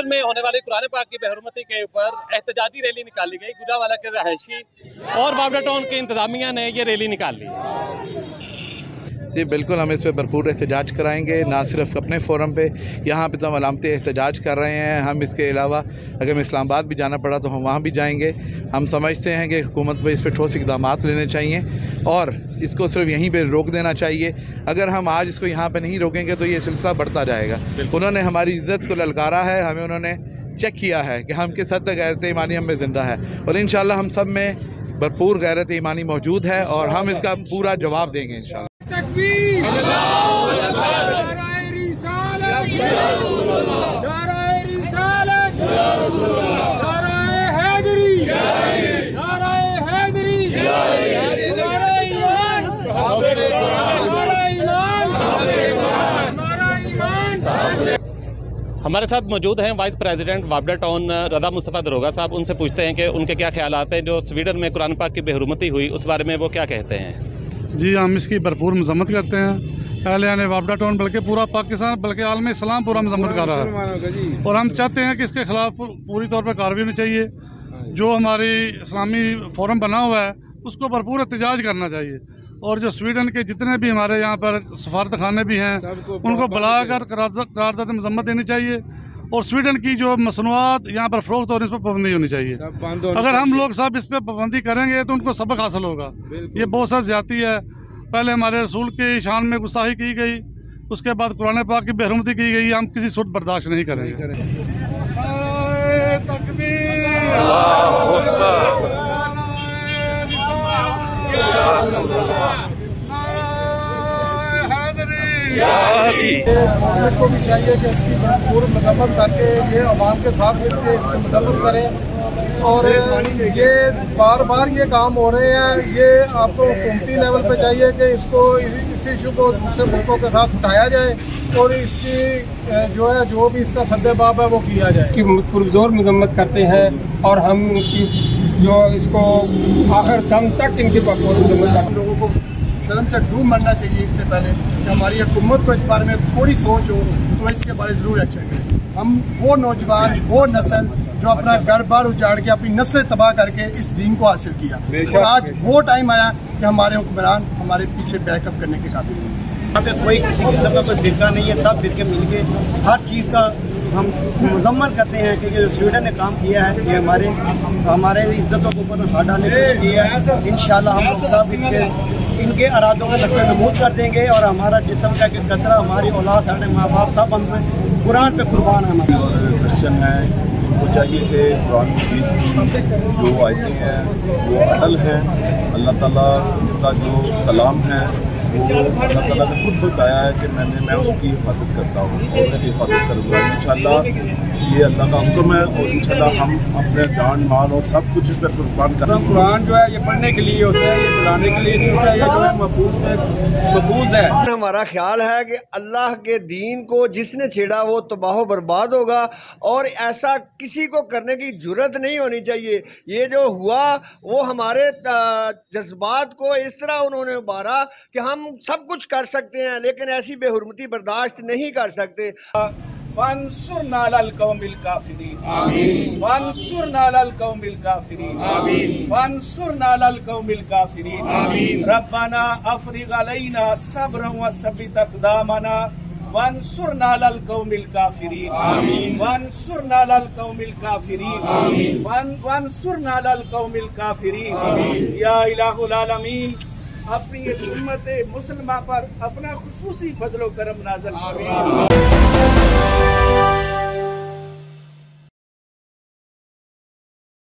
Sweden में होने वाली कुरान पाक की बेहुरमती के ऊपर एहतजाजी रैली निकाली गई। गुजरांवाला के रहायशी और बावड़ा टाउन की इंतजामिया ने ये रैली निकाली। जी बिल्कुल, हम इस पर भरपूर एहतजाज कराएंगे, ना सिर्फ अपने फ़ोरम पे, यहाँ पे तो हम अलामती एहतजाज कर रहे हैं। हम इसके अलावा अगर हमें इस्लामाबाद भी जाना पड़ा तो हम वहाँ भी जाएंगे। हम समझते हैं कि हुकूमत पे इस पर ठोस इक़दाम लेने चाहिए और इसको सिर्फ यहीं पे रोक देना चाहिए। अगर हम आज इसको यहाँ पे नहीं रोकेंगे तो ये सिलसिला बढ़ता जाएगा। उन्होंने हमारी इज़्ज़त को ललकारा है, हमें उन्होंने चेक किया है कि हम किस हद तक गैरत ईमानी हम में ज़िंदा है और इंशाअल्लाह हम सब में भरपूर गैरत ईमानी मौजूद है और हम इसका पूरा जवाब देंगे इंशाअल्लाह। हमारे साथ मौजूद हैं वाइस प्रेसिडेंट बावड़ा टाउन रदा मुस्तफ़ा दरोगा साहब। उनसे पूछते हैं कि उनके क्या ख्यालात हैं जो स्वीडन में कुरान पाक की बेहुरमती हुई, उस बारे में वो क्या कहते हैं। जी हम इसकी भरपूर मजम्मत करते हैं। अहले बावड़ा टाउन बल्कि पूरा पाकिस्तान बल्कि आलम इस्लाम पूरा मजम्मत कर रहा है और हम चाहते हैं कि इसके ख़िलाफ़ पूरी तौर पर कार्रवाई होनी चाहिए। जो हमारी इस्लामी फोरम बना हुआ है उसको भरपूर एहतजाज करना चाहिए और जो स्वीडन के जितने भी हमारे यहाँ पर सफारत खाने भी हैं उनको बुलाकर करारदाद मजम्मत देनी चाहिए और स्वीडन की जो मसनूआत यहाँ पर फ़रोख्त हो रही है इस पर पाबंदी होनी चाहिए। अगर हम लोग सब इस पर पाबंदी करेंगे तो उनको सबक हासिल होगा। ये बहुत सा ज़्यादती है। पहले हमारे रसूल की शान में गुस्ताखी की गई, उसके बाद कुरान पाक की बेहुरमती की गई। हम किसी सूरत बर्दाश्त नहीं करेंगे। गवर्नमेंट को भी चाहिए कि इसकी भरपूर मदद करके ये अवाम के साथ मिलकर इसकी मदद करें और ये बार बार ये काम हो रहे हैं। ये आपको हुकूमती लेवल पे चाहिए कि इसको इस इशू को दूसरे मुल्कों के साथ उठाया जाए और इसकी जो भी इसका सद्देबाब है वो किया जाए। कि पुरजोर मजम्मत करते हैं और हम जो इसको आखिर दम तक इनकी भरपूर मजम्मत करते हैं। लोगों को शर्म से डूब मरना चाहिए इससे पहले कि हमारी हुकूमत को इस बारे में थोड़ी सोच हो तो इसके बारे में ज़रूर एक्शन करें। हम वो नौजवान वो नस्ल जो अपना घर बार उजाड़ के अपनी नस्लें तबाह करके इस दीन को हासिल किया और आज वो टाइम आया कि हमारे हुक्मरान हमारे पीछे बैकअप करने के काबिल हैं। यहाँ पे कोई किसी किस्म का कोई फिरका नहीं है, सब फिरके मिल के हर चीज़ का हम मुजम्मन करते हैं कि जो स्वीडन ने काम किया है ये हमारे इज्जतों के ऊपर हाथ डालने की कोशिश की है। इंशाल्लाह हम सब इनके अरादों को नस्ल नमूद कर देंगे और हमारा जिस्म का कतरा हमारी औलाद हमारे माँ बाप सब हम कुरान पे कुर्बान है। क्वेश्चन है उनको चाहिए कि कुरान की जो आयतें हैं वो अटल हैं। अल्लाह ताला का जो कलाम है वो अल्लाह ताला ने खुद बताया है कि मैं उसकी हिफाजत करता हूँ और उसकी हिफाजत करूँगा इंशाल्लाह। ये अल्लाह का हुक्म है और इंशाल्लाह हम अपने जान माल और सब कुछ इस पर कुर्बान करते हैं। कुरान जो है ये पढ़ने के लिए होता है, ये चलाने के लिए नहीं होता है। ये जो है महफूज है। हमारा ख्याल है कि अल्लाह के दीन को जिसने छेड़ा वो तबाह बर्बाद होगा और ऐसा किसी को करने की जुर्रत नहीं होनी चाहिए। ये जो हुआ वो हमारे जज्बात को इस तरह उन्होंने उबारा कि हम सब कुछ कर सकते हैं लेकिन ऐसी बेहुरमती बर्दाश्त नहीं कर सकते। वंसुरना अलल कौमिल काफिरीन आमीन। वंसुरना अलल कौमिल काफिरीन आमीन। वंसुरना अलल कौमिल काफिरीन आमीन। रब्बना अफ्रिग अलैना सब्रन व सब्बित अक़दामना वंसुरना अलल कौमिल काफिरीन आमीन। वंसुरना अलल कौमिल काफिरीन आमीन। वंसुरना अलल कौमिल काफिरीन आमीन। या इलाहुल आलमीन अपनी इस उम्मत मुस्लिमा पर अपना खुसूसी फजलो करम नाज़िल फरमा।